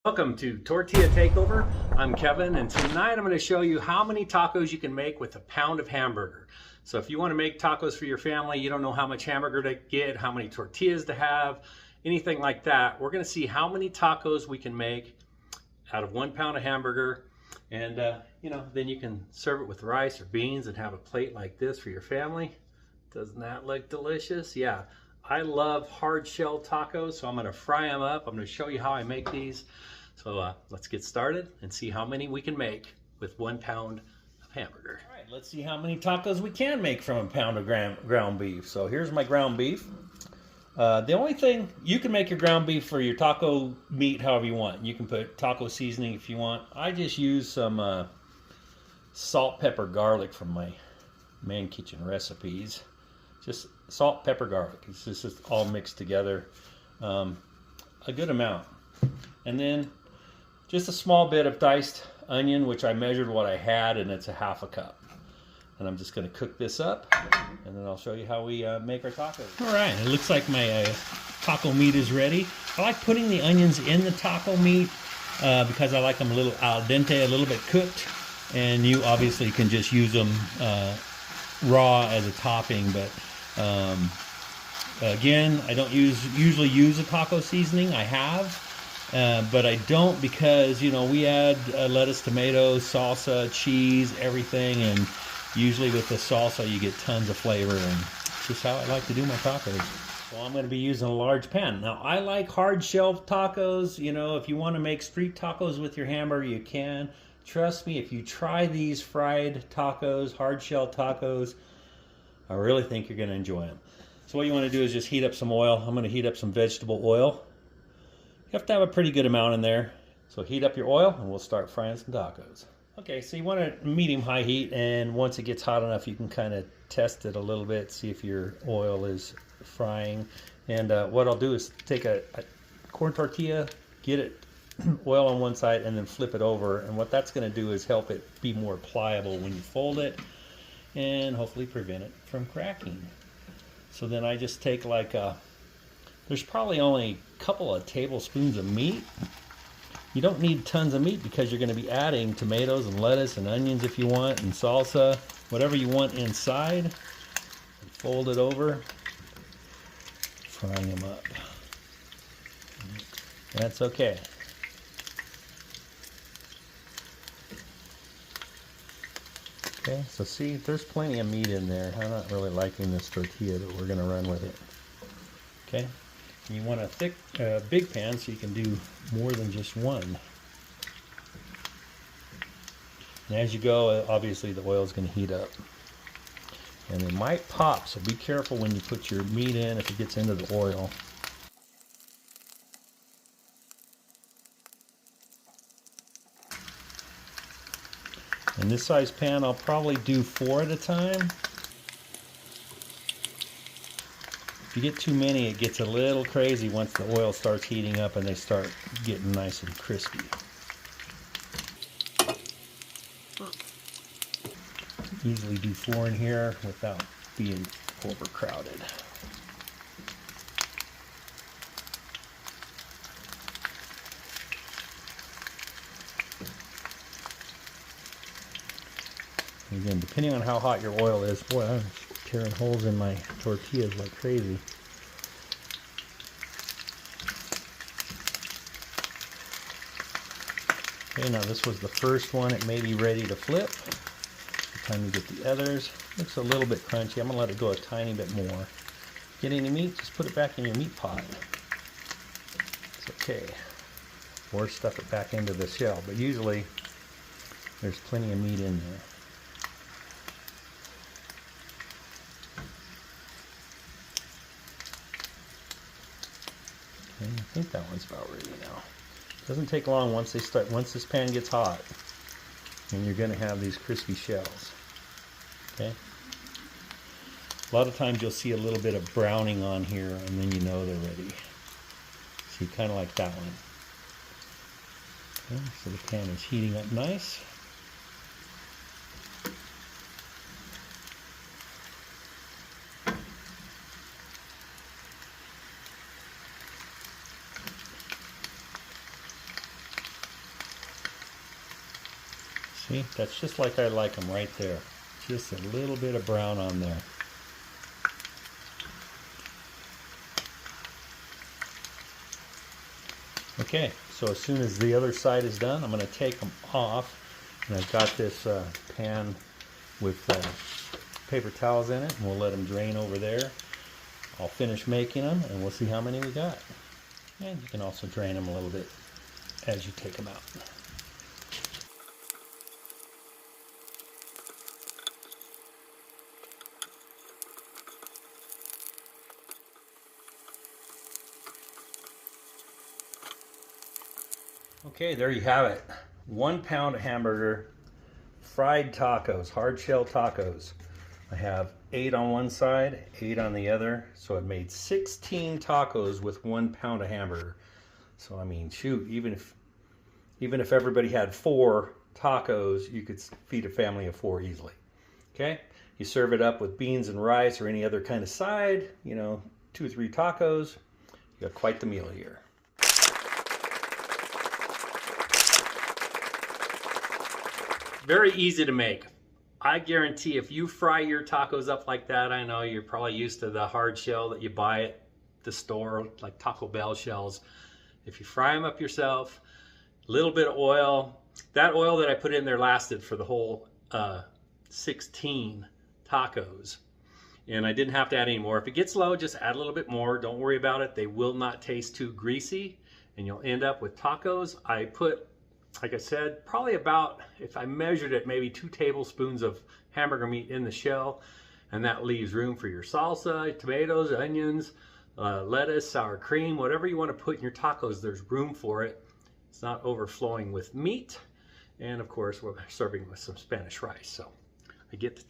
Welcome to Tortilla Takeover. I'm Kevin, and tonight I'm going to show you how many tacos you can make with a pound of hamburger. So if you want to make tacos for your family, you don't know how much hamburger to get, how many tortillas to have, anything like that, we're going to see how many tacos we can make out of 1 pound of hamburger. And then you can serve it with rice or beans and have a plate like this for your family. Doesn't that look delicious? Yeah. I love hard shell tacos, so I'm going to fry them up. I'm going to show you how I make these. So let's get started and see how many we can make with 1 pound of hamburger. All right, let's see how many tacos we can make from a pound of ground beef. So here's my ground beef. The only thing, you can make your ground beef for your taco meat however you want. You can put taco seasoning if you want. I just use some salt, pepper, garlic from my Man Kitchen recipes. Just salt, pepper, garlic. It's just all mixed together, a good amount. And then just a small bit of diced onion, which I measured what I had, and it's a 1/2 cup. And I'm just going to cook this up, and then I'll show you how we make our tacos. All right, it looks like my taco meat is ready. I like putting the onions in the taco meat because I like them a little al dente, a little bit cooked. And you obviously can just use them raw as a topping, but again, I don't usually use a taco seasoning. I have, but I don't because, we add lettuce, tomatoes, salsa, cheese, everything, and usually with the salsa you get tons of flavor, and it's just how I like to do my tacos. So I'm going to be using a large pan. Now, I like hard shell tacos. If you want to make street tacos with your hamburger, you can. Trust me, if you try these fried tacos, hard shell tacos, I really think you're going to enjoy them. So what you want to do is just heat up some oil. I'm going to heat up some vegetable oil. You have to have a pretty good amount in there. So heat up your oil and we'll start frying some tacos. Okay, so you want a medium-high heat, and once it gets hot enough, you can kind of test it a little bit, see if your oil is frying. And what I'll do is take a corn tortilla, get it oil on one side, and then flip it over. And what that's going to do is help it be more pliable when you fold it, and hopefully prevent it from cracking. So then I just take there's probably only a couple of tablespoons of meat. You don't need tons of meat because you're going to be adding tomatoes and lettuce and onions if you want, and salsa, whatever you want inside. And fold it over, frying them up. That's okay. Okay, so see, there's plenty of meat in there. I'm not really liking this tortilla, but we're going to run with it. Okay, and you want a thick, big pan so you can do more than just one. And as you go, obviously the oil is going to heat up. And it might pop, so be careful when you put your meat in if it gets into the oil. In this size pan, I'll probably do 4 at a time. If you get too many, it gets a little crazy once the oil starts heating up and they start getting nice and crispy. Easily do 4 in here without being overcrowded. Again, depending on how hot your oil is, boy, I'm tearing holes in my tortillas like crazy. Okay, now this was the first one. It may be ready to flip. By the time you get the others, looks a little bit crunchy. I'm gonna let it go a tiny bit more. Get any meat, just put it back in your meat pot. It's okay. Or stuff it back into the shell, but usually there's plenty of meat in there. I think that one's about ready now. Doesn't take long once this pan gets hot, and you're going to have these crispy shells. Okay. A lot of times you'll see a little bit of browning on here, and then you know they're ready. See, kind of like that one. Okay, so the pan is heating up nice. See, that's just like I like them right there. Just a little bit of brown on there. Okay, so as soon as the other side is done, I'm going to take them off. And I've got this pan with paper towels in it, and we'll let them drain over there. I'll finish making them, and we'll see how many we got. And you can also drain them a little bit as you take them out. Okay, there you have it. 1 pound of hamburger, fried tacos, hard shell tacos. I have 8 on one side, 8 on the other. So it made 16 tacos with 1 pound of hamburger. So I mean, shoot, even if everybody had 4 tacos, you could feed a family of 4 easily. Okay, you serve it up with beans and rice or any other kind of side, you know, 2 or 3 tacos. You got quite the meal here. Very easy to make. I guarantee if you fry your tacos up like that, I know you're probably used to the hard shell that you buy at the store, like Taco Bell shells. If you fry them up yourself, a little bit of oil. That oil that I put in there lasted for the whole 16 tacos. And I didn't have to add any more. If it gets low, just add a little bit more. Don't worry about it. They will not taste too greasy, and you'll end up with tacos. I put, like I said, probably about, if I measured it, maybe 2 tablespoons of hamburger meat in the shell, and that leaves room for your salsa, tomatoes, onions, lettuce, sour cream, whatever you want to put in your tacos, there's room for it. It's not overflowing with meat, and of course we're serving with some Spanish rice. So I get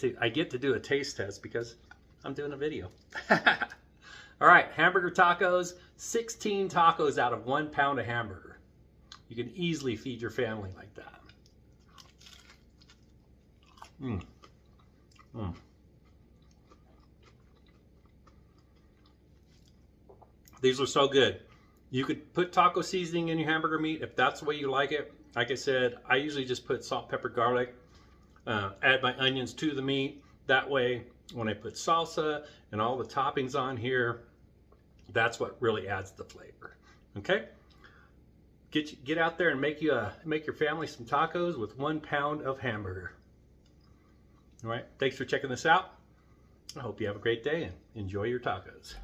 to do a taste test because I'm doing a video. All right, hamburger tacos, 16 tacos out of 1 pound of hamburger. You can easily feed your family like that. These are so good. You could put taco seasoning in your hamburger meat if that's the way you like it. Like I said, I usually just put salt, pepper, garlic, add my onions to the meat. That way, when I put salsa and all the toppings on here, that's what really adds the flavor. Okay? Get out there and make your family some tacos with 1 pound of hamburger. All right, thanks for checking this out. I hope you have a great day and enjoy your tacos.